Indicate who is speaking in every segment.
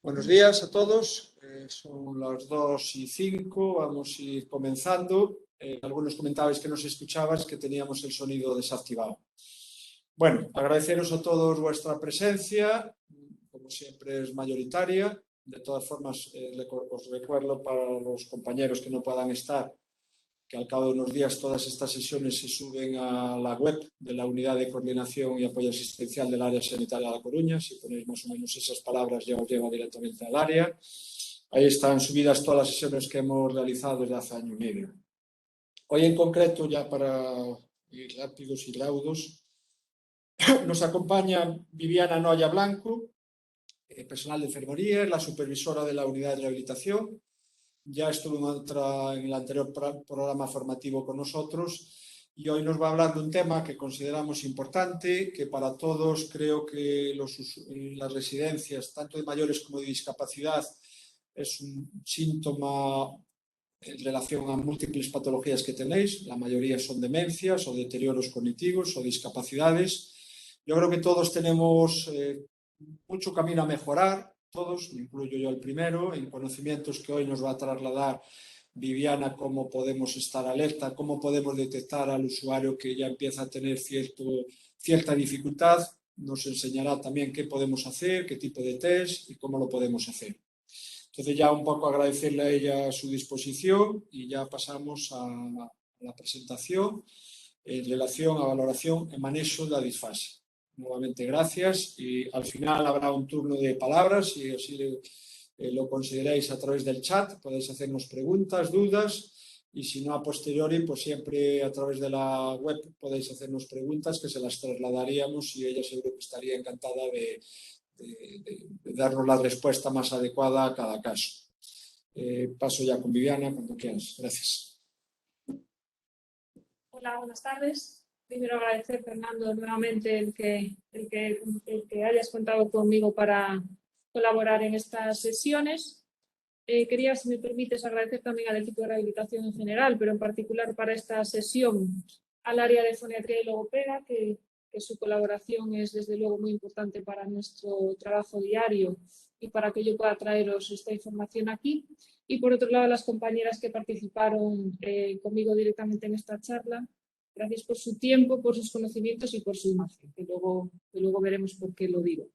Speaker 1: Buenos días a todos. Son las 2:05. Vamos a ir comenzando. Algunos comentabais que nos escuchabais que teníamos el sonido desactivado. Bueno, agradeceros a todos vuestra presencia. Como siempre es mayoritaria. De todas formas, os recuerdo para los compañeros que no puedan estar que al cabo de unos días todas estas sesiones se suben a la web de la Unidad de Coordinación y Apoyo Asistencial del Área Sanitaria de La Coruña. Si ponéis más o menos esas palabras ya os lleva directamente al área. Ahí están subidas todas las sesiones que hemos realizado desde hace año y medio. Hoy en concreto, ya para ir rápidos y raudos, nos acompaña Viviana Noya Blanco, personal de enfermería, la supervisora de la Unidad de Rehabilitación. Ya estuvo en el anterior programa formativo con nosotros y hoy nos va a hablar de un tema que consideramos importante, que para todos creo que las residencias, tanto de mayores como de discapacidad, es un síntoma en relación a múltiples patologías que tenéis. La mayoría son demencias o deterioros cognitivos o discapacidades. Yo creo que todos tenemos mucho camino a mejorar. Todos, incluyo yo el primero, en conocimientos que hoy nos va a trasladar Viviana, cómo podemos estar alerta, cómo podemos detectar al usuario que ya empieza a tener cierta dificultad. Nos enseñará también qué podemos hacer, qué tipo de test y cómo lo podemos hacer. Entonces ya un poco agradecerle a ella su disposición y ya pasamos a la presentación en relación a valoración e manexo da disfasia. Nuevamente, gracias. Y al final habrá un turno de palabras y así lo consideráis a través del chat. Podéis hacernos preguntas, dudas y si no a posteriori, pues siempre a través de la web podéis hacernos preguntas que se las trasladaríamos y ella seguro que estaría encantada de darnos la respuesta más adecuada a cada caso. Paso ya con Viviana cuando quieras. Gracias.
Speaker 2: Hola, buenas tardes. Primero agradecer, Fernando, nuevamente el que hayas contado conmigo para colaborar en estas sesiones. Quería, si me permites, agradecer también al equipo de rehabilitación en general, pero en particular para esta sesión al área de foniatría y logopeda, que su colaboración es desde luego muy importante para nuestro trabajo diario y para que yo pueda traeros esta información aquí. Y por otro lado, a las compañeras que participaron conmigo directamente en esta charla. Gracias por su tiempo, por sus conocimientos y por su imagen, que luego veremos por qué lo digo.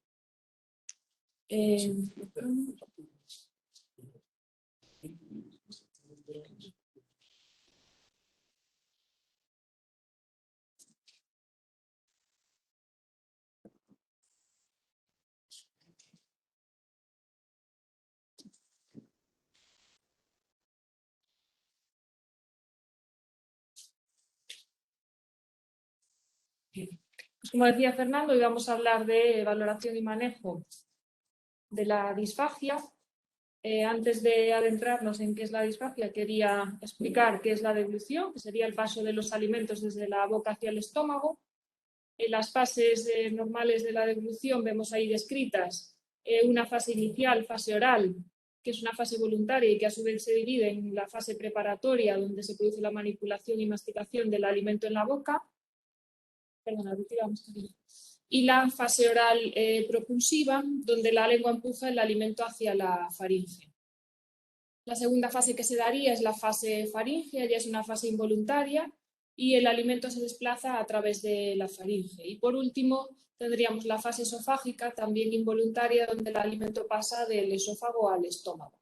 Speaker 2: Pues como decía Fernando, hoy vamos a hablar de valoración y manejo de la disfagia. Antes de adentrarnos en qué es la disfagia, quería explicar qué es la deglución, que sería el paso de los alimentos desde la boca hacia el estómago. En las fases normales de la deglución vemos ahí descritas una fase inicial, fase oral, que es una fase voluntaria y que a su vez se divide en la fase preparatoria, donde se produce la manipulación y masticación del alimento en la boca. Y la fase oral propulsiva, donde la lengua empuja el alimento hacia la faringe. La segunda fase que se daría es la fase faríngea, ya es una fase involuntaria y el alimento se desplaza a través de la faringe. Y por último tendríamos la fase esofágica, también involuntaria, donde el alimento pasa del esófago al estómago.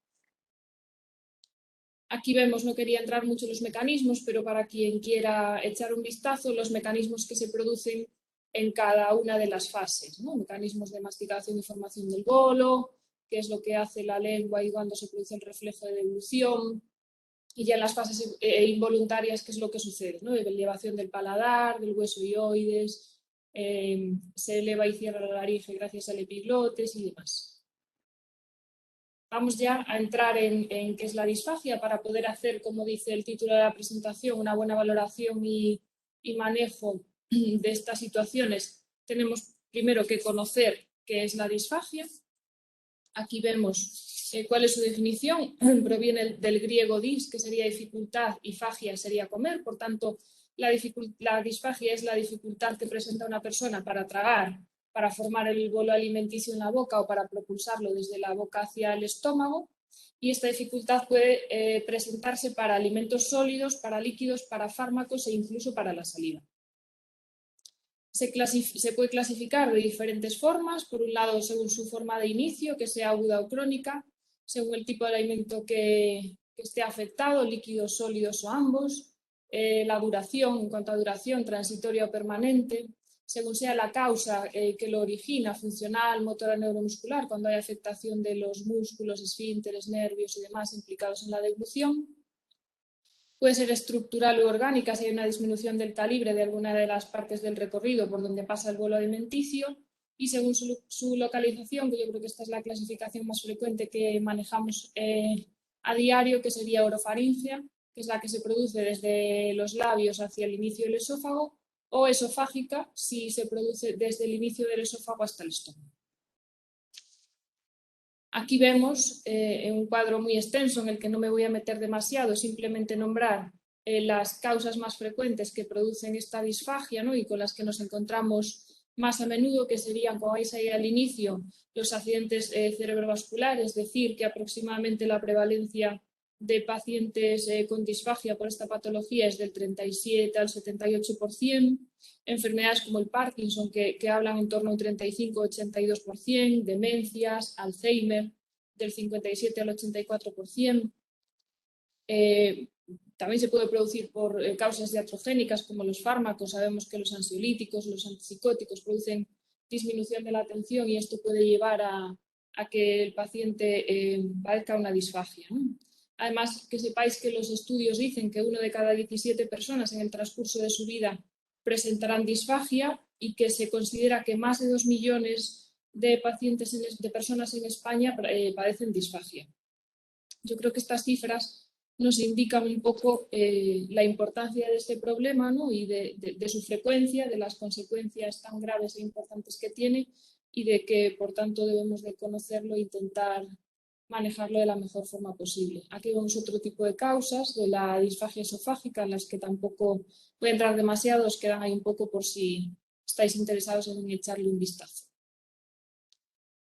Speaker 2: Aquí vemos, no quería entrar mucho en los mecanismos, pero para quien quiera echar un vistazo, los mecanismos que se producen en cada una de las fases, ¿no? Mecanismos de masticación y formación del bolo, qué es lo que hace la lengua y cuando se produce el reflejo de deglución, y ya en las fases involuntarias, qué es lo que sucede, ¿no? Elevación del paladar, del hueso hioides, se eleva y cierra la laringe gracias al epiglotes y demás. Vamos ya a entrar en qué es la disfagia para poder hacer, como dice el título de la presentación, una buena valoración y manejo de estas situaciones. Tenemos primero que conocer qué es la disfagia. Aquí vemos cuál es su definición. Proviene del griego dis, que sería dificultad, y fagia sería comer. Por tanto, la disfagia es la dificultad que presenta una persona para tragar para formar el bolo alimenticio en la boca o para propulsarlo desde la boca hacia el estómago. Y esta dificultad puede presentarse para alimentos sólidos, para líquidos, para fármacos e incluso para la saliva. Se puede clasificar de diferentes formas, por un lado según su forma de inicio, que sea aguda o crónica, según el tipo de alimento que esté afectado, líquidos, sólidos o ambos, la duración, en cuanto a duración, transitoria o permanente, según sea la causa que lo origina, funcional, motora, neuromuscular, cuando hay afectación de los músculos, esfínteres, nervios y demás implicados en la deglución. Puede ser estructural o orgánica si hay una disminución del calibre de alguna de las partes del recorrido por donde pasa el bolo alimenticio, y según su localización, que yo creo que esta es la clasificación más frecuente que manejamos a diario, que sería orofaringea, que es la que se produce desde los labios hacia el inicio del esófago, o esofágica, si se produce desde el inicio del esófago hasta el estómago. Aquí vemos un cuadro muy extenso en el que no me voy a meter demasiado, simplemente nombrar las causas más frecuentes que producen esta disfagia, ¿no? Y con las que nos encontramos más a menudo, que serían, como veis ahí al inicio, los accidentes cerebrovasculares, es decir, que aproximadamente la prevalencia de pacientes con disfagia por esta patología es del 37 al 78%, enfermedades como el Parkinson que hablan en torno a un 35-82%, demencias, Alzheimer del 57 al 84%. También se puede producir por causas iatrogénicas como los fármacos. Sabemos que los ansiolíticos, los antipsicóticos producen disminución de la atención y esto puede llevar a que el paciente padezca una disfagia, ¿no? Además, que sepáis que los estudios dicen que 1 de cada 17 personas en el transcurso de su vida presentarán disfagia y que se considera que más de 2 millones de personas en España padecen disfagia. Yo creo que estas cifras nos indican un poco la importancia de este problema, ¿no? Y de su frecuencia, de las consecuencias tan graves e importantes que tiene y de que, por tanto, debemos de conocerlo e intentar manejarlo de la mejor forma posible. Aquí vemos otro tipo de causas de la disfagia esofágica, en las que tampoco voy a entrar demasiado, os quedan ahí un poco por si estáis interesados en echarle un vistazo.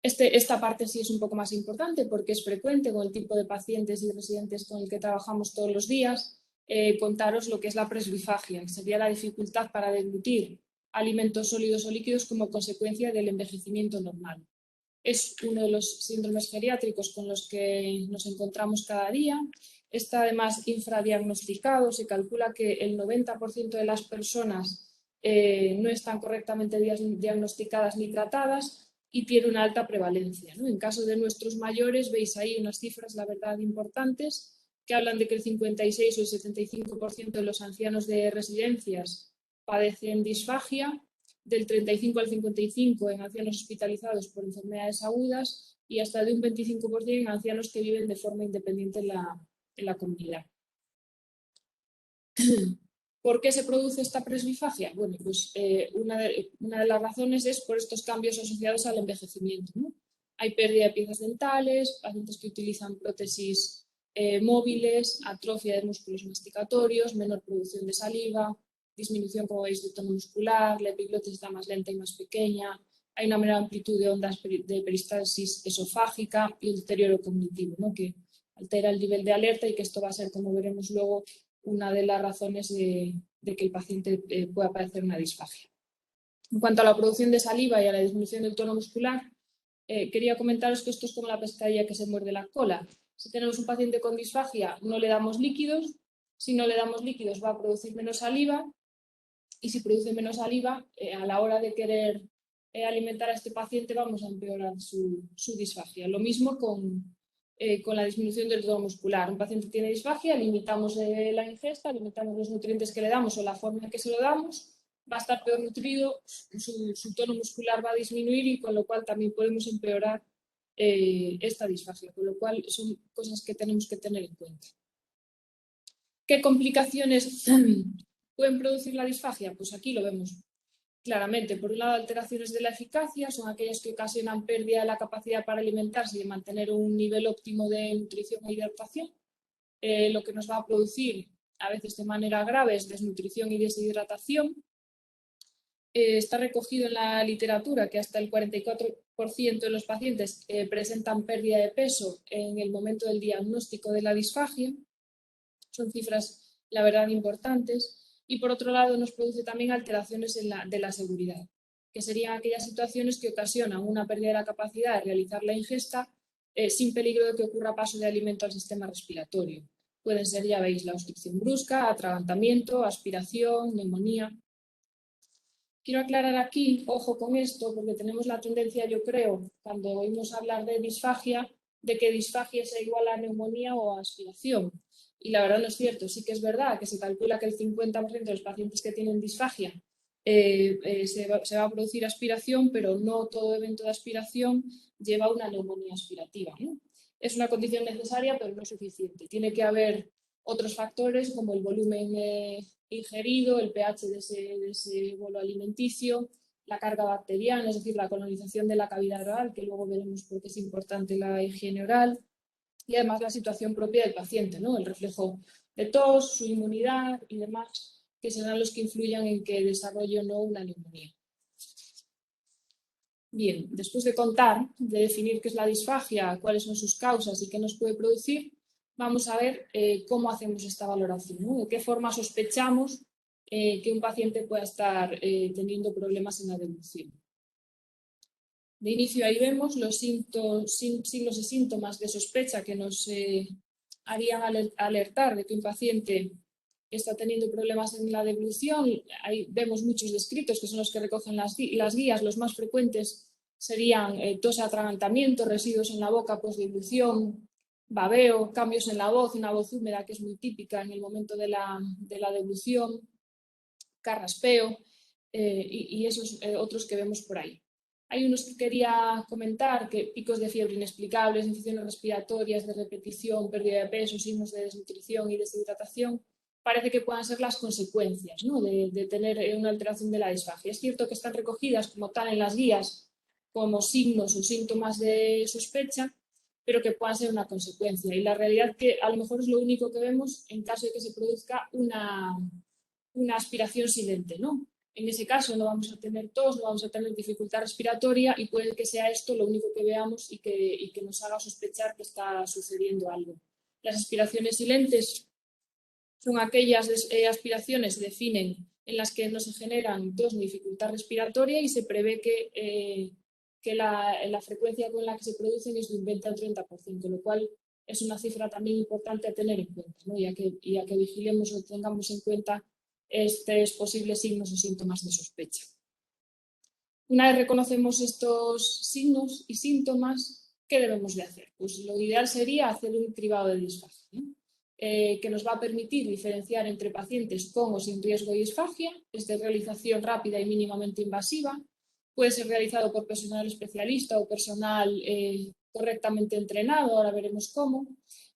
Speaker 2: Esta parte sí es un poco más importante porque es frecuente con el tipo de pacientes y residentes con el que trabajamos todos los días. Contaros lo que es la presbifagia, que sería la dificultad para deglutir alimentos sólidos o líquidos como consecuencia del envejecimiento normal. Es uno de los síndromes geriátricos con los que nos encontramos cada día. Está además infradiagnosticado. Se calcula que el 90% de las personas no están correctamente diagnosticadas ni tratadas y tiene una alta prevalencia, ¿no? En caso de nuestros mayores, veis ahí unas cifras, la verdad, importantes, que hablan de que el 56 o el 75% de los ancianos de residencias padecen disfagia, del 35 al 55% en ancianos hospitalizados por enfermedades agudas y hasta de un 25% en ancianos que viven de forma independiente en la comunidad. ¿Por qué se produce esta presbifagia? Bueno, pues una de las razones es por estos cambios asociados al envejecimiento, ¿no? Hay pérdida de piezas dentales, pacientes que utilizan prótesis móviles, atrofia de músculos masticatorios, menor producción de saliva, disminución, como veis, del tono muscular, la epiglotis está más lenta y más pequeña, hay una menor amplitud de ondas de peristalsis esofágica y el deterioro cognitivo, ¿no? Que altera el nivel de alerta y que esto va a ser, como veremos luego, una de las razones de que el paciente pueda padecer una disfagia. En cuanto a la producción de saliva y a la disminución del tono muscular, quería comentaros que esto es como la pescadilla que se muerde la cola. Si tenemos un paciente con disfagia, no le damos líquidos. Si no le damos líquidos, va a producir menos saliva. Y si produce menos saliva, a la hora de querer alimentar a este paciente, vamos a empeorar su disfagia. Lo mismo con la disminución del tono muscular. Un paciente tiene disfagia, limitamos la ingesta, limitamos los nutrientes que le damos o la forma en que se lo damos, va a estar peor nutrido, su tono muscular va a disminuir y con lo cual también podemos empeorar esta disfagia, con lo cual son cosas que tenemos que tener en cuenta. ¿Qué complicaciones pueden producir la disfagia? Pues aquí lo vemos claramente. Por un lado, alteraciones de la eficacia son aquellas que ocasionan pérdida de la capacidad para alimentarse y de mantener un nivel óptimo de nutrición e hidratación. Lo que nos va a producir, a veces de manera grave, es desnutrición y deshidratación. Está recogido en la literatura que hasta el 44% de los pacientes presentan pérdida de peso en el momento del diagnóstico de la disfagia. Son cifras, la verdad, importantes. Y por otro lado, nos produce también alteraciones de la seguridad, que serían aquellas situaciones que ocasionan una pérdida de la capacidad de realizar la ingesta sin peligro de que ocurra paso de alimento al sistema respiratorio. Pueden ser, ya veis, la obstrucción brusca, atragantamiento, aspiración, neumonía. Quiero aclarar aquí, ojo con esto, porque tenemos la tendencia, yo creo, cuando oímos hablar de disfagia, de que disfagia sea igual a neumonía o a aspiración. Y la verdad no es cierto. Sí que es verdad que se calcula que el 50% de los pacientes que tienen disfagia se va a producir aspiración, pero no todo evento de aspiración lleva a una neumonía aspirativa, ¿no? Es una condición necesaria, pero no suficiente. Tiene que haber otros factores como el volumen ingerido, el pH de ese bolo alimenticio, la carga bacteriana, es decir, la colonización de la cavidad oral, que luego veremos por qué es importante la higiene oral, y además la situación propia del paciente, ¿no? El reflejo de tos, su inmunidad y demás, que serán los que influyan en que desarrolle o no una neumonía. Bien, después de contar, de definir qué es la disfagia, cuáles son sus causas y qué nos puede producir, vamos a ver cómo hacemos esta valoración, ¿no? De qué forma sospechamos que un paciente pueda estar teniendo problemas en la deglución. De inicio ahí vemos los signos y síntomas de sospecha que nos harían alertar de que un paciente está teniendo problemas en la deglución. Ahí vemos muchos descritos que son los que recogen las guías. Los más frecuentes serían tos, atragantamiento, residuos en la boca, posdeglución, babeo, cambios en la voz, una voz húmeda que es muy típica en el momento de la deglución, carraspeo y esos otros que vemos por ahí. Hay unos que quería comentar, que picos de fiebre inexplicables, infecciones respiratorias de repetición, pérdida de peso, signos de desnutrición y deshidratación, parece que puedan ser las consecuencias, ¿no? de tener una alteración de la disfagia. Es cierto que están recogidas como tal en las guías como signos o síntomas de sospecha, pero que puedan ser una consecuencia. Y la realidad que a lo mejor es lo único que vemos en caso de que se produzca una aspiración silente, ¿no? En ese caso no vamos a tener tos, no vamos a tener dificultad respiratoria y puede que sea esto lo único que veamos y que nos haga sospechar que está sucediendo algo. Las aspiraciones silentes son aquellas aspiraciones, se definen, en las que no se generan tos ni dificultad respiratoria y se prevé que la frecuencia con la que se producen es de un 20 al 30%, lo cual es una cifra también importante a tener en cuenta, ¿no? ya que vigilemos o tengamos en cuenta estos posibles signos o síntomas de sospecha. Una vez reconocemos estos signos y síntomas, ¿qué debemos de hacer? Pues lo ideal sería hacer un cribado de disfagia, ¿no? Que nos va a permitir diferenciar entre pacientes con o sin riesgo de disfagia. Es de realización rápida y mínimamente invasiva. Puede ser realizado por personal especialista o personal correctamente entrenado, ahora veremos cómo.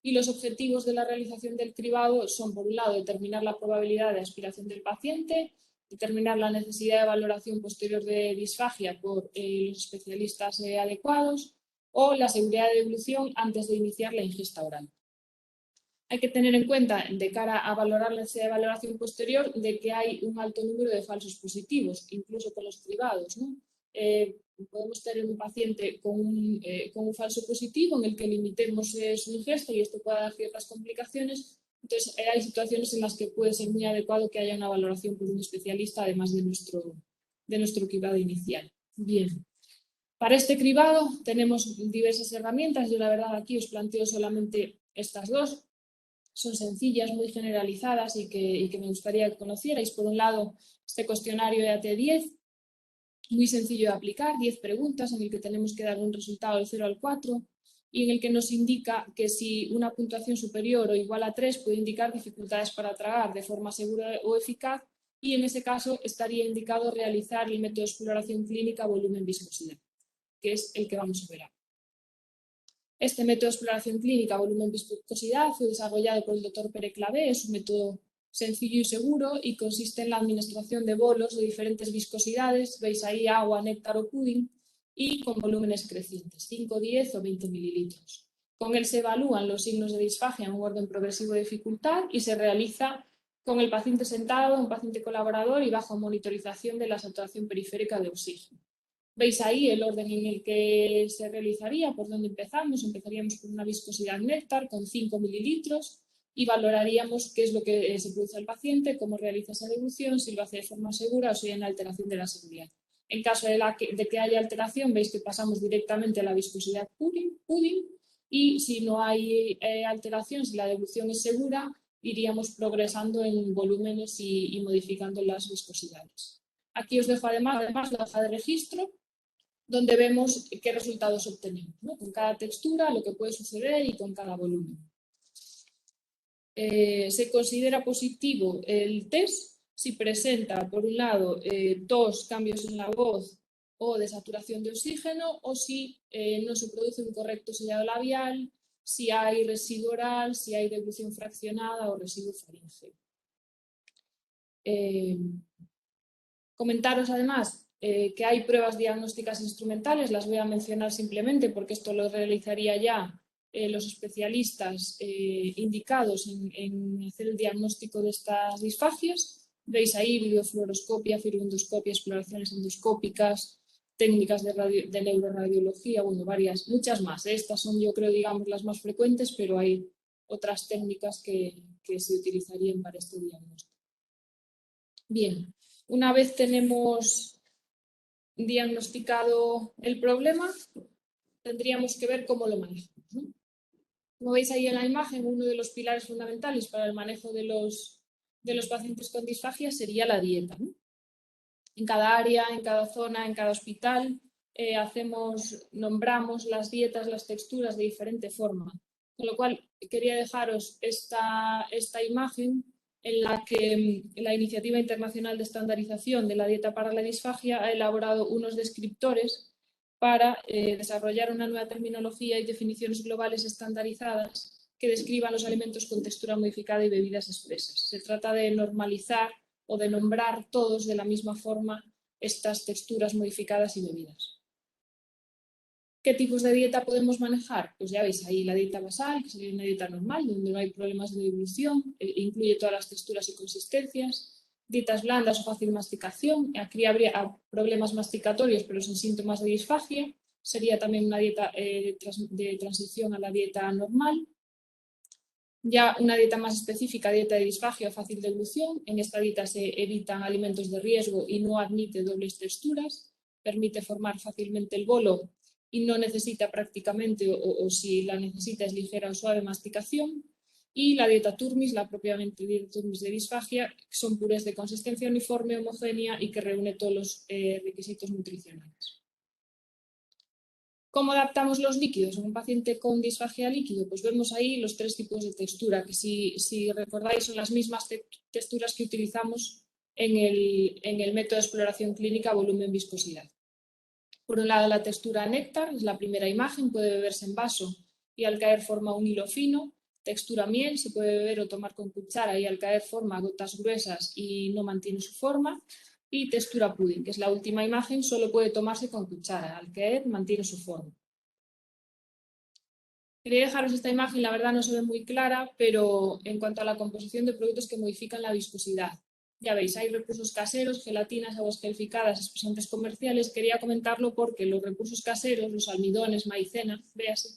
Speaker 2: Y los objetivos de la realización del cribado son, por un lado, determinar la probabilidad de aspiración del paciente, determinar la necesidad de valoración posterior de disfagia por los especialistas adecuados o la seguridad de deglución antes de iniciar la ingesta oral. Hay que tener en cuenta, de cara a valorar la necesidad de valoración posterior, de que hay un alto número de falsos positivos, incluso con los cribados, ¿no? Podemos tener un paciente con un falso positivo en el que limitemos su ingesta y esto puede dar ciertas complicaciones. Entonces, hay situaciones en las que puede ser muy adecuado que haya una valoración por un especialista, además de nuestro cribado inicial. Bien. Para este cribado tenemos diversas herramientas. Yo, la verdad, aquí os planteo solamente estas dos. Son sencillas, muy generalizadas y que me gustaría que conocierais. Por un lado, este cuestionario EAT10, muy sencillo de aplicar, 10 preguntas en el que tenemos que dar un resultado del 0 al 4 y en el que nos indica que si una puntuación superior o igual a 3 puede indicar dificultades para tragar de forma segura o eficaz y en ese caso estaría indicado realizar el método de exploración clínica volumen-viscosidad, que es el que vamos a ver ahora. Este método de exploración clínica volumen-viscosidad fue desarrollado por el Dr. Pere Clavé, es un método sencillo y seguro y consiste en la administración de bolos de diferentes viscosidades, veis ahí agua, néctar o pudding, y con volúmenes crecientes, 5, 10 o 20 mililitros. Con él se evalúan los signos de disfagia en un orden progresivo de dificultad y se realiza con el paciente sentado, un paciente colaborador y bajo monitorización de la saturación periférica de oxígeno. Veis ahí el orden en el que se realizaría, por dónde empezamos. Empezaríamos con una viscosidad néctar con 5 mililitros y valoraríamos qué es lo que se produce al paciente, cómo realiza esa devolución, si lo hace de forma segura o si hay una alteración de la seguridad. En caso de que haya alteración, veis que pasamos directamente a la viscosidad pudding y si no hay alteración, si la devolución es segura, iríamos progresando en volúmenes y modificando las viscosidades. Aquí os dejo además la hoja de registro, donde vemos qué resultados obtenemos, ¿no? Con cada textura, lo que puede suceder y con cada volumen. Se considera positivo el test si presenta, por un lado, tos, cambios en la voz o desaturación de oxígeno, o si no se produce un correcto sellado labial, si hay residuo oral, si hay devolución fraccionada o residuo faríngeo. Comentaros además que hay pruebas diagnósticas instrumentales, las voy a mencionar simplemente porque esto lo realizaría ya los especialistas indicados en hacer el diagnóstico de estas disfagias. Veis ahí videofluoroscopia, firundoscopia, exploraciones endoscópicas, técnicas de neuroradiología, bueno, muchas más. Estas son, yo creo, digamos, las más frecuentes, pero hay otras técnicas que se utilizarían para este diagnóstico. Bien, una vez tenemos diagnosticado el problema, tendríamos que ver cómo lo manejamos, ¿no? Como veis ahí en la imagen, uno de los pilares fundamentales para el manejo de los pacientes con disfagia sería la dieta, ¿no? En cada área, en cada zona, en cada hospital, nombramos las dietas, las texturas de diferente forma. Con lo cual, quería dejaros esta imagen en la que la Iniciativa Internacional de Estandarización de la Dieta para la Disfagia ha elaborado unos descriptores para desarrollar una nueva terminología y definiciones globales estandarizadas que describan los alimentos con textura modificada y bebidas expresas. Se trata de normalizar o de nombrar todos de la misma forma estas texturas modificadas y bebidas. ¿Qué tipos de dieta podemos manejar? Pues ya veis ahí la dieta basal, que sería una dieta normal, donde no hay problemas de devolución, incluye todas las texturas y consistencias. Dietas blandas o fácil masticación, aquí habría problemas masticatorios pero sin síntomas de disfagia. Sería también una dieta de transición a la dieta normal. Ya una dieta más específica, dieta de disfagia o fácil devolución. En esta dieta se evitan alimentos de riesgo y no admite dobles texturas. Permite formar fácilmente el bolo y no necesita prácticamente, o si la necesita es ligera o suave masticación. Y la dieta Turmis, la propiamente dieta Turmis de disfagia, son purés de consistencia uniforme, homogénea y que reúne todos los requisitos nutricionales. ¿Cómo adaptamos los líquidos en un paciente con disfagia líquido? Pues vemos ahí los tres tipos de textura, que si recordáis son las mismas texturas que utilizamos en el método de exploración clínica volumen-viscosidad. Por un lado, la textura néctar, es la primera imagen, puede beberse en vaso y al caer forma un hilo fino. Textura miel, se puede beber o tomar con cuchara y al caer forma gotas gruesas y no mantiene su forma. Y textura pudding, que es la última imagen, solo puede tomarse con cuchara, al caer mantiene su forma. Quería dejaros esta imagen, la verdad no se ve muy clara, pero en cuanto a la composición de productos que modifican la viscosidad. Ya veis, hay recursos caseros, gelatinas, aguas gelificadas, espesantes comerciales. Quería comentarlo porque los recursos caseros, los almidones, maicena, véase,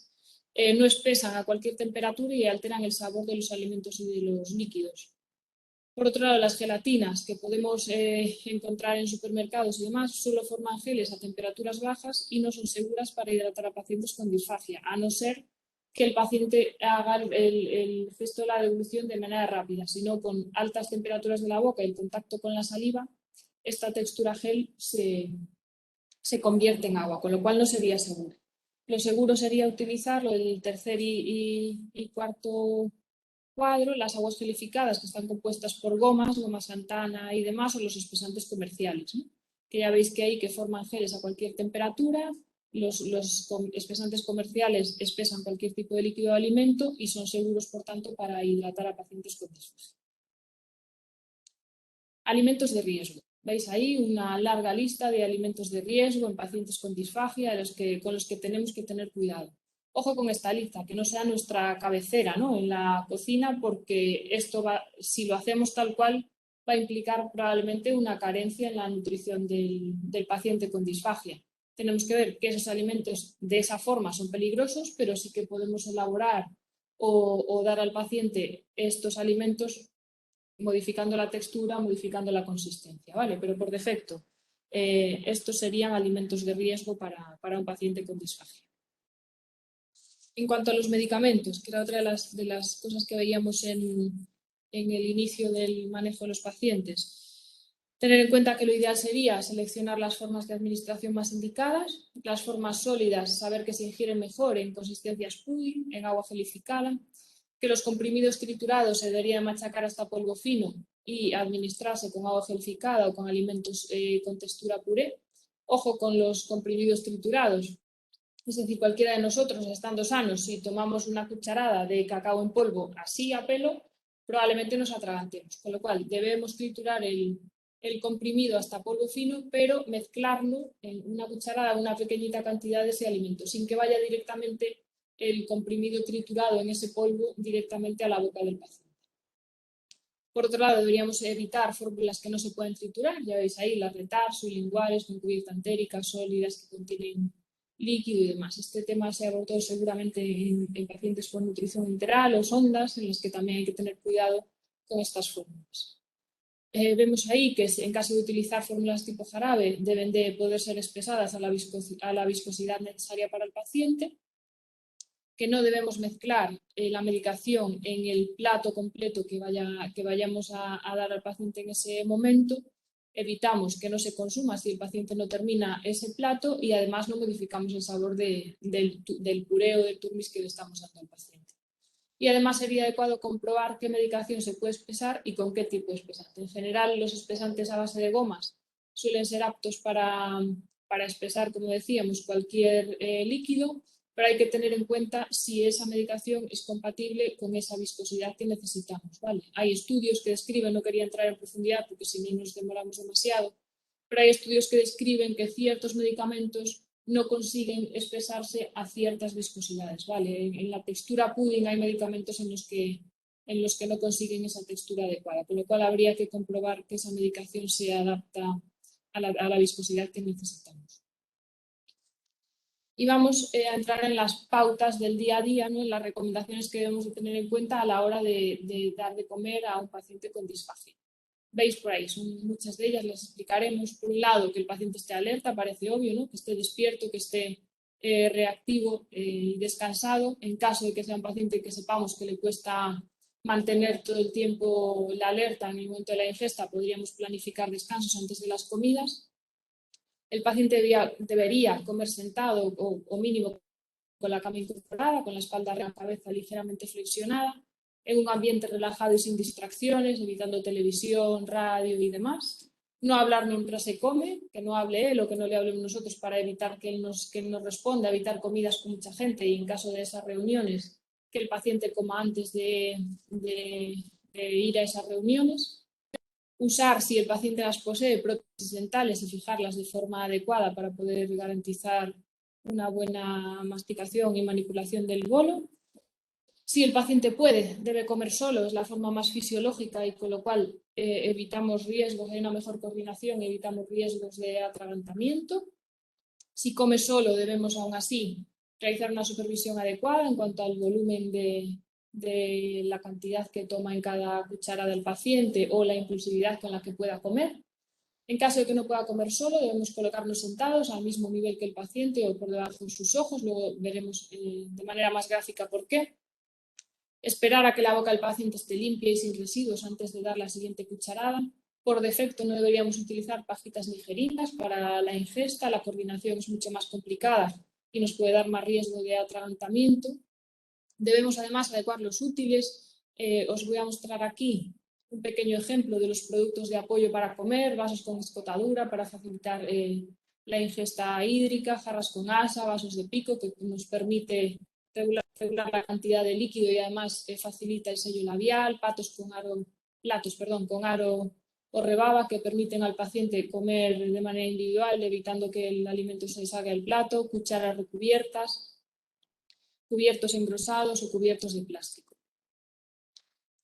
Speaker 2: no espesan a cualquier temperatura y alteran el sabor de los alimentos y de los líquidos. Por otro lado, las gelatinas que podemos encontrar en supermercados y demás solo forman geles a temperaturas bajas y no son seguras para hidratar a pacientes con disfagia, a no ser que el paciente haga el gesto de la devolución de manera rápida, sino con altas temperaturas de la boca y el contacto con la saliva, esta textura gel se convierte en agua, con lo cual no sería seguro. Lo seguro sería utilizar el tercer y cuarto cuadro, las aguas gelificadas que están compuestas por gomas, goma Santana y demás, o los espesantes comerciales, ¿no? Que ya veis que hay que forman geles a cualquier temperatura. Los espesantes comerciales espesan cualquier tipo de líquido de alimento y son seguros, por tanto, para hidratar a pacientes con disfagia. Alimentos de riesgo. Veis ahí una larga lista de alimentos de riesgo en pacientes con disfagia con los que tenemos que tener cuidado. Ojo con esta lista, que no sea nuestra cabecera, ¿no?, en la cocina, porque esto si lo hacemos tal cual, va a implicar probablemente una carencia en la nutrición del paciente con disfagia. Tenemos que ver que esos alimentos de esa forma son peligrosos, pero sí que podemos elaborar o dar al paciente estos alimentos modificando la textura, modificando la consistencia, ¿vale? Pero por defecto, estos serían alimentos de riesgo para un paciente con disfagia. En cuanto a los medicamentos, que era otra de las cosas que veíamos en el inicio del manejo de los pacientes, tener en cuenta que lo ideal sería seleccionar las formas de administración más indicadas, las formas sólidas, saber que se ingieren mejor en consistencias pudding, en agua gelificada, que los comprimidos triturados se deberían machacar hasta polvo fino y administrarse con agua gelificada o con alimentos con textura puré. Ojo con los comprimidos triturados. Es decir, cualquiera de nosotros, estando sanos, si tomamos una cucharada de cacao en polvo así a pelo, probablemente nos atragantemos. Con lo cual, debemos triturar el comprimido hasta polvo fino, pero mezclarlo en una cucharada, una pequeñita cantidad de ese alimento, sin que vaya directamente el comprimido triturado en ese polvo directamente a la boca del paciente. Por otro lado, deberíamos evitar fórmulas que no se pueden triturar. Ya veis ahí las de tarso, linguales, con cubierta entérica, sólidas, que contienen líquido y demás. Este tema se abordó seguramente en pacientes con nutrición enteral o sondas, en los que también hay que tener cuidado con estas fórmulas. Vemos ahí que en caso de utilizar fórmulas tipo jarabe deben de poder ser espesadas a la viscosidad necesaria para el paciente, que no debemos mezclar la medicación en el plato completo que vayamos a dar al paciente en ese momento. Evitamos que no se consuma si el paciente no termina ese plato y además no modificamos el sabor del puré o del turmis que le estamos dando al paciente. Y además sería adecuado comprobar qué medicación se puede espesar y con qué tipo de espesante. En general, los espesantes a base de gomas suelen ser aptos para espesar, como decíamos, cualquier líquido, pero hay que tener en cuenta si esa medicación es compatible con esa viscosidad que necesitamos, ¿vale? Hay estudios que describen, no quería entrar en profundidad porque si no nos demoramos demasiado, pero hay estudios que describen que ciertos medicamentos no consiguen espesarse a ciertas viscosidades, ¿vale? En la textura pudding hay medicamentos en los que no consiguen esa textura adecuada, con lo cual habría que comprobar que esa medicación se adapta a la viscosidad que necesitamos. Y vamos a entrar en las pautas del día a día, ¿no?, en las recomendaciones que debemos de tener en cuenta a la hora de dar de comer a un paciente con disfagia. Veis por ahí, son muchas de ellas, las explicaremos. Por un lado, que el paciente esté alerta, parece obvio, ¿no?, que esté despierto, que esté reactivo y descansado. En caso de que sea un paciente que sepamos que le cuesta mantener todo el tiempo la alerta en el momento de la ingesta, podríamos planificar descansos antes de las comidas. El paciente debería comer sentado o mínimo con la cama incorporada, con la espalda y la cabeza ligeramente flexionada, en un ambiente relajado y sin distracciones, evitando televisión, radio y demás. No hablar mientras se come, que no hable él o que no le hablemos nosotros para evitar que él nos responda, evitar comidas con mucha gente y en caso de esas reuniones, que el paciente coma antes de ir a esas reuniones. Usar, si el paciente las posee, prótesis dentales y fijarlas de forma adecuada para poder garantizar una buena masticación y manipulación del bolo. Si el paciente puede, debe comer solo, es la forma más fisiológica y con lo cual evitamos riesgos, hay una mejor coordinación, evitamos riesgos de atragantamiento. Si come solo, debemos aún así realizar una supervisión adecuada en cuanto al volumen de la cantidad que toma en cada cucharada del paciente o la impulsividad con la que pueda comer. En caso de que no pueda comer solo, debemos colocarnos sentados al mismo nivel que el paciente o por debajo de sus ojos. Luego veremos de manera más gráfica por qué. Esperar a que la boca del paciente esté limpia y sin residuos antes de dar la siguiente cucharada. Por defecto no deberíamos utilizar pajitas ligerinas para la ingesta. La coordinación es mucho más complicada y nos puede dar más riesgo de atragantamiento. Debemos además adecuar los útiles. Os voy a mostrar aquí un pequeño ejemplo de los productos de apoyo para comer, vasos con escotadura para facilitar la ingesta hídrica, jarras con asa, vasos de pico que nos permite regular la cantidad de líquido y además facilita el sello labial, platos con aro o rebaba que permiten al paciente comer de manera individual, evitando que el alimento se salga del plato, cucharas recubiertas. cubiertos engrosados o cubiertos de plástico.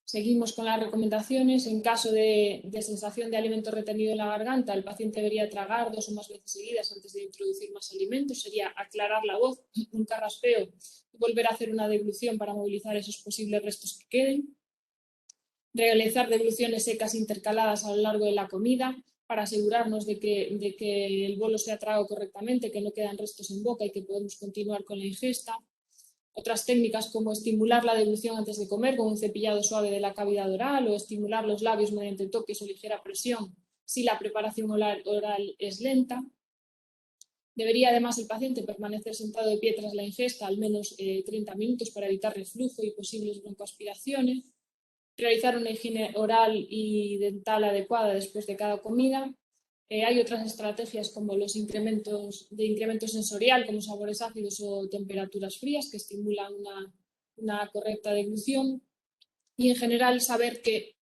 Speaker 2: Seguimos con las recomendaciones. En caso de sensación de alimento retenido en la garganta, el paciente debería tragar 2 o más veces seguidas antes de introducir más alimentos. Sería aclarar la voz, un carraspeo y volver a hacer una deglución para movilizar esos posibles restos que queden. Realizar degluciones secas intercaladas a lo largo de la comida para asegurarnos de que el bolo se ha tragado correctamente, que no quedan restos en boca y que podemos continuar con la ingesta. Otras técnicas como estimular la deglución antes de comer con un cepillado suave de la cavidad oral o estimular los labios mediante toques o ligera presión si la preparación oral es lenta. Debería además el paciente permanecer sentado de pie tras la ingesta al menos 30 minutos para evitar reflujo y posibles broncoaspiraciones. Realizar una higiene oral y dental adecuada después de cada comida. Hay otras estrategias como los incremento sensorial, como sabores ácidos o temperaturas frías, que estimulan una correcta deglución. Y en general saber que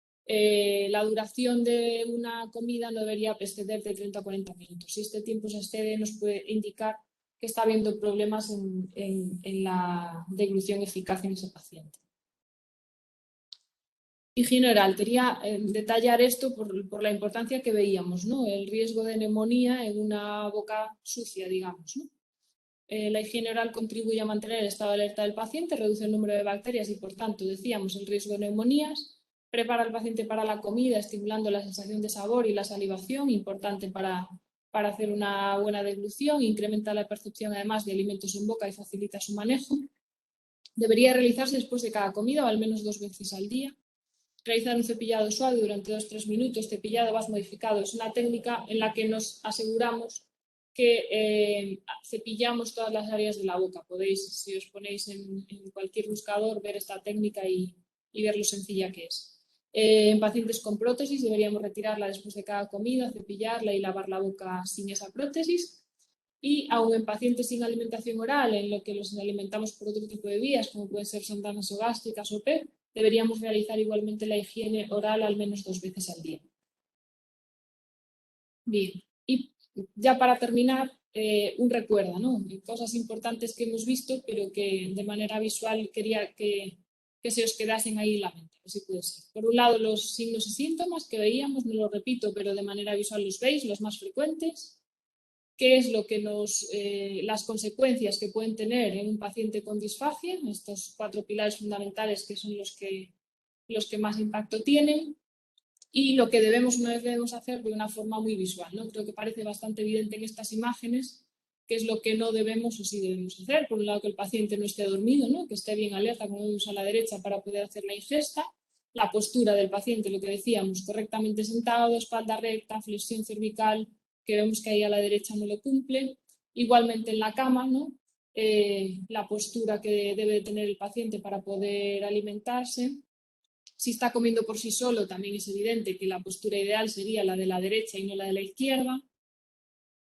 Speaker 2: la duración de una comida no debería exceder de 30 a 40 minutos. Si este tiempo se excede, nos puede indicar que está habiendo problemas en la deglución eficaz en ese paciente. Higiene oral. Quería detallar esto por la importancia que veíamos, ¿no? El riesgo de neumonía en una boca sucia, digamos, ¿no? La higiene oral contribuye a mantener el estado de alerta del paciente, reduce el número de bacterias y, por tanto, decíamos, el riesgo de neumonías. Prepara al paciente para la comida, estimulando la sensación de sabor y la salivación, importante para hacer una buena deglución. Incrementa la percepción, además, de alimentos en boca y facilita su manejo. Debería realizarse después de cada comida o al menos 2 veces al día. Realizar un cepillado suave durante 2-3 minutos, cepillado más modificado. Es una técnica en la que nos aseguramos que cepillamos todas las áreas de la boca. Podéis, si os ponéis en cualquier buscador, ver esta técnica y ver lo sencilla que es. En pacientes con prótesis deberíamos retirarla después de cada comida, cepillarla y lavar la boca sin esa prótesis. Y aún en pacientes sin alimentación oral, en lo que los alimentamos por otro tipo de vías, como pueden ser sondas nasogástricas o PEP, deberíamos realizar igualmente la higiene oral al menos 2 veces al día. Bien, y ya para terminar, un recuerdo, ¿no? Cosas importantes que hemos visto, pero que de manera visual quería que se os quedasen ahí en la mente, así puede ser. Por un lado, los signos y síntomas que veíamos, no lo repito, pero de manera visual los veis, los más frecuentes. ¿Qué es lo que las consecuencias que pueden tener en un paciente con disfagia? Estos 4 pilares fundamentales que son los que más impacto tienen. Y lo que debemos hacer de una forma muy visual, ¿no? Creo que parece bastante evidente en estas imágenes qué es lo que no debemos o sí debemos hacer. Por un lado, que el paciente no esté dormido, ¿no? Que esté bien alerta, como vemos a la derecha, para poder hacer la ingesta. La postura del paciente, lo que decíamos, correctamente sentado, espalda recta, flexión cervical, que vemos que ahí a la derecha no lo cumple. Igualmente en la cama, ¿no? La postura que debe tener el paciente para poder alimentarse. Si está comiendo por sí solo, también es evidente que la postura ideal sería la de la derecha y no la de la izquierda.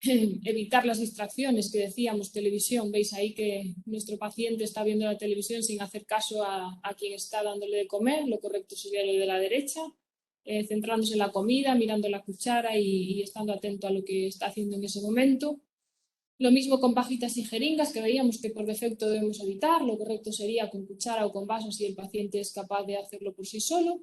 Speaker 2: Evitar las distracciones que decíamos, televisión. Veis ahí que nuestro paciente está viendo la televisión sin hacer caso a quien está dándole de comer. Lo correcto sería lo de la derecha. Centrándose en la comida, mirando la cuchara y estando atento a lo que está haciendo en ese momento. Lo mismo con pajitas y jeringas, que veíamos que por defecto debemos evitar. Lo correcto sería con cuchara o con vaso si el paciente es capaz de hacerlo por sí solo.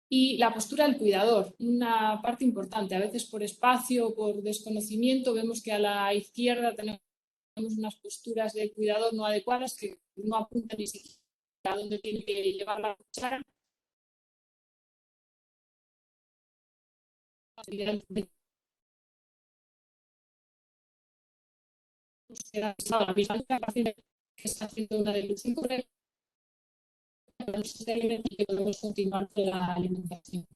Speaker 2: Y la postura del cuidador, una parte importante. A veces por espacio o por desconocimiento vemos que a la izquierda tenemos unas posturas de cuidador no adecuadas que no apuntan ni siquiera a dónde tiene que llevar la cuchara. La misma paciente que está haciendo una deglución correcta, y que podemos continuar con la alimentación.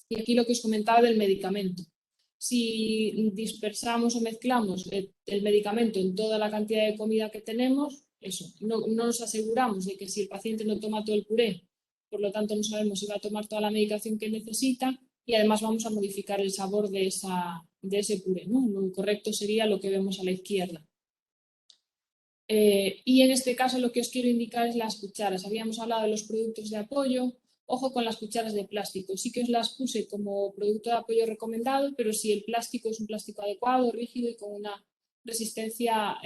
Speaker 2: Y aquí lo que os comentaba del medicamento. Si dispersamos o mezclamos el medicamento en toda la cantidad de comida que tenemos, eso, no nos aseguramos de que si el paciente no toma todo el puré, por lo tanto no sabemos si va a tomar toda la medicación que necesita, y además vamos a modificar el sabor de ese puré, ¿no? Lo correcto sería lo que vemos a la izquierda. Y en este caso lo que os quiero indicar es las cucharas. Habíamos hablado de los productos de apoyo. Ojo con las cucharas de plástico. Sí que os las puse como producto de apoyo recomendado, pero si el plástico es un plástico adecuado, rígido y con una resistencia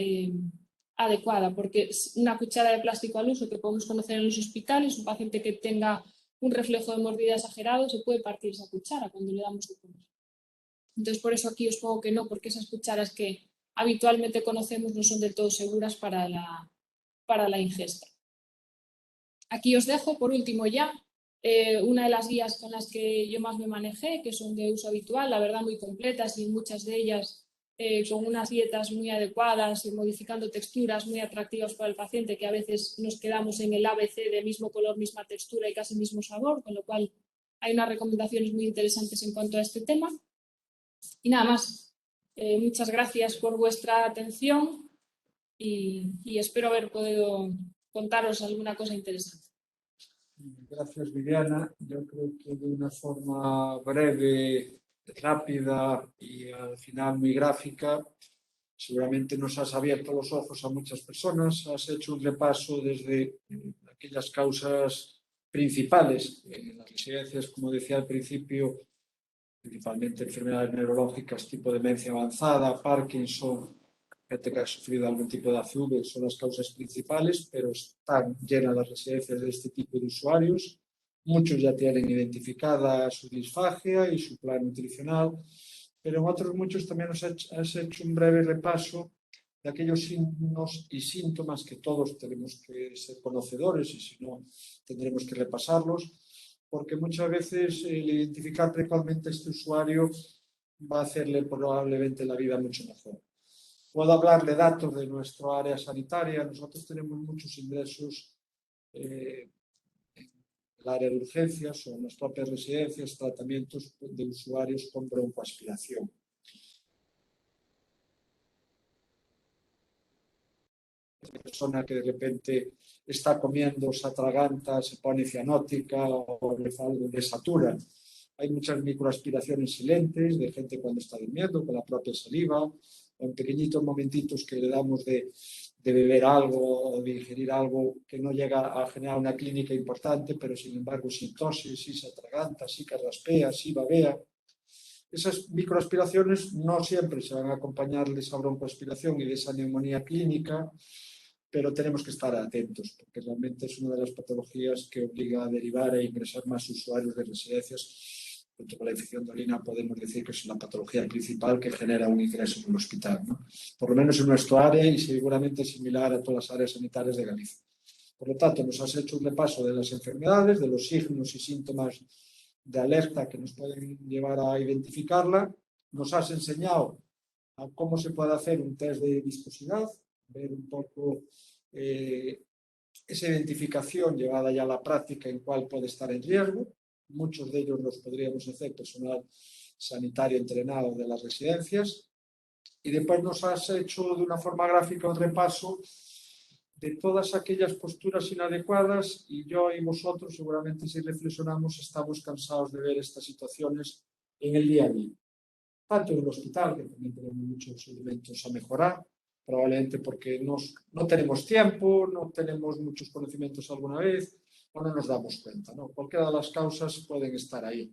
Speaker 2: adecuada, porque una cuchara de plástico al uso que podemos conocer en los hospitales, un paciente que tenga un reflejo de mordida exagerado, se puede partir esa cuchara cuando le damos de comer. Entonces, por eso aquí os pongo que no, porque esas cucharas que habitualmente conocemos no son del todo seguras para la ingesta. Aquí os dejo, por último ya, una de las guías con las que yo más me manejé, que son de uso habitual, la verdad muy completas y muchas de ellas con unas dietas muy adecuadas y modificando texturas muy atractivas para el paciente, que a veces nos quedamos en el ABC de mismo color, misma textura y casi mismo sabor, con lo cual hay unas recomendaciones muy interesantes en cuanto a este tema. Y nada más, muchas gracias por vuestra atención y espero haber podido contaros alguna cosa interesante.
Speaker 1: Gracias, Viviana. Yo creo que de una forma breve, rápida y al final muy gráfica, seguramente nos has abierto los ojos a muchas personas, has hecho un repaso desde aquellas causas principales, las residencias, como decía al principio, principalmente enfermedades neurológicas tipo demencia avanzada, Parkinson, gente que ha sufrido algún tipo de ACV, son las causas principales, pero están llenas las residencias de este tipo de usuarios. Muchos ya tienen identificada su disfagia y su plan nutricional, pero en otros muchos también has hecho un breve repaso de aquellos signos y síntomas que todos tenemos que ser conocedores y si no tendremos que repasarlos, porque muchas veces el identificar precocemente a este usuario va a hacerle probablemente la vida mucho mejor. Puedo hablar de datos de nuestra área sanitaria. Nosotros tenemos muchos ingresos en el área de urgencias o en las propias residencias, tratamientos de usuarios con broncoaspiración. Una persona que de repente está comiendo, se atraganta, se pone cianótica o le satura. Hay muchas microaspiraciones silentes de gente cuando está durmiendo, con la propia saliva, o en pequeñitos momentitos que le damos de beber algo o de ingerir algo que no llega a generar una clínica importante, pero sin embargo sí tose, sí se atraganta, sí carraspea, sí babea. Esas microaspiraciones no siempre se van a acompañar de esa broncoaspiración y de esa neumonía clínica, pero tenemos que estar atentos, porque realmente es una de las patologías que obliga a derivar e ingresar más usuarios de residencias. Junto con la infección de orina podemos decir que es la patología principal que genera un ingreso en el hospital, ¿no? Por lo menos en nuestro área y seguramente similar a todas las áreas sanitarias de Galicia. Por lo tanto, nos has hecho un repaso de las enfermedades, de los signos y síntomas de alerta que nos pueden llevar a identificarla. Nos has enseñado a cómo se puede hacer un test de viscosidad, ver un poco esa identificación llevada ya a la práctica en cuál puede estar en riesgo. Muchos de ellos los podríamos hacer personal sanitario entrenado de las residencias. Y después nos has hecho de una forma gráfica un repaso de todas aquellas posturas inadecuadas y yo y vosotros seguramente si reflexionamos estamos cansados de ver estas situaciones en el día a día. Tanto en el hospital, que también tenemos muchos elementos a mejorar, probablemente porque no tenemos tiempo, no tenemos muchos conocimientos alguna vez o no nos damos cuenta, ¿no? Cualquiera de las causas pueden estar ahí,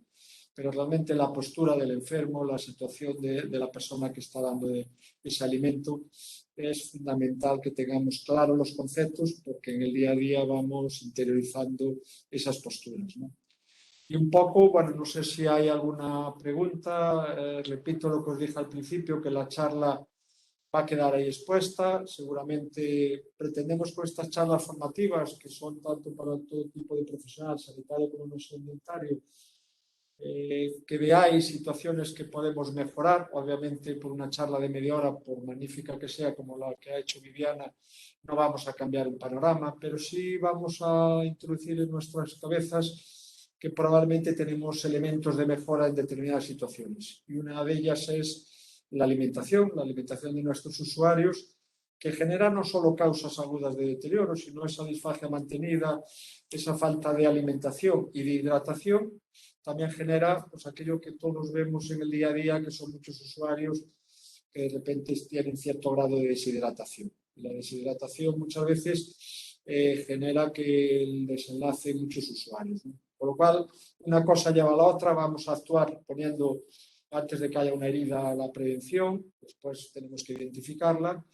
Speaker 1: pero realmente la postura del enfermo, la situación de la persona que está dando ese alimento, es fundamental que tengamos claros los conceptos porque en el día a día vamos interiorizando esas posturas, ¿no? Y un poco, bueno, no sé si hay alguna pregunta. Repito lo que os dije al principio, que la charla va a quedar ahí expuesta. Seguramente pretendemos con estas charlas formativas, que son tanto para todo tipo de profesional, sanitario como no sanitario, que veáis situaciones que podemos mejorar. Obviamente, por una charla de media hora, por magnífica que sea, como la que ha hecho Viviana, no vamos a cambiar el panorama, pero sí vamos a introducir en nuestras cabezas que probablemente tenemos elementos de mejora en determinadas situaciones. Y una de ellas es la alimentación de nuestros usuarios, que genera no solo causas agudas de deterioro, sino esa disfagia mantenida, esa falta de alimentación y de hidratación, también genera pues, aquello que todos vemos en el día a día, que son muchos usuarios que de repente tienen cierto grado de deshidratación. Y la deshidratación muchas veces genera que el desenlace en muchos usuarios, ¿no? Por lo cual, una cosa lleva a la otra, vamos a actuar poniendo, antes de que haya una herida, la prevención, después tenemos que identificarla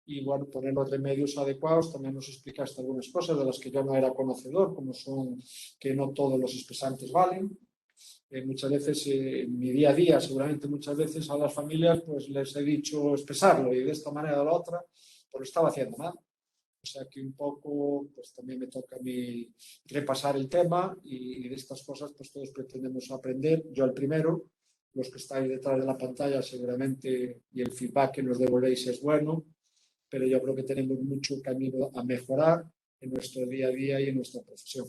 Speaker 1: y bueno, poner los remedios adecuados. También nos explicaste algunas cosas de las que yo no era conocedor, como son que no todos los espesantes valen. Muchas veces en mi día a día, seguramente muchas veces a las familias pues les he dicho espesarlo y de esta manera o de la otra pues lo estaba haciendo mal. O sea que un poco pues también me toca a mí repasar el tema y de estas cosas pues todos pretendemos aprender. Yo el primero, los que estáis detrás de la pantalla seguramente y el feedback que nos devolvéis es bueno, pero yo creo que tenemos mucho camino a mejorar en nuestro día a día y en nuestra profesión.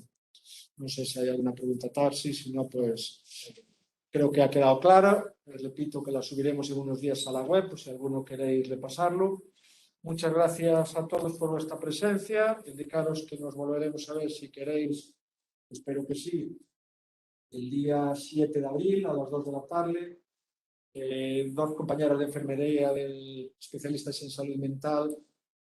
Speaker 1: No sé si hay alguna pregunta, Tarsi, si no, pues creo que ha quedado clara. Les repito que la subiremos en unos días a la web, pues si alguno queréis repasarlo. Muchas gracias a todos por vuestra presencia. Indicaros que nos volveremos a ver si queréis, espero que sí, el día 7 de abril a las 2 de la tarde. Dos compañeras de enfermería de especialistas en salud mental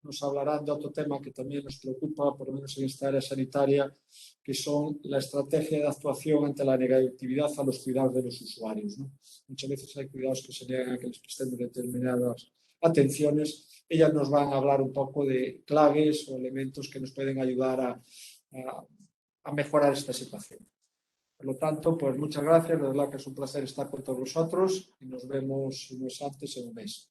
Speaker 1: nos hablarán de otro tema que también nos preocupa, por lo menos en esta área sanitaria, que son la estrategia de actuación ante la negatividad a los cuidados de los usuarios, ¿no? Muchas veces hay cuidados que se niegan a que les prestemos determinadas atenciones. Ellas nos van a hablar un poco de claves o elementos que nos pueden ayudar a mejorar esta situación. Por lo tanto, pues muchas gracias, de verdad que es un placer estar con todos vosotros y nos vemos, si no es antes, en un mes.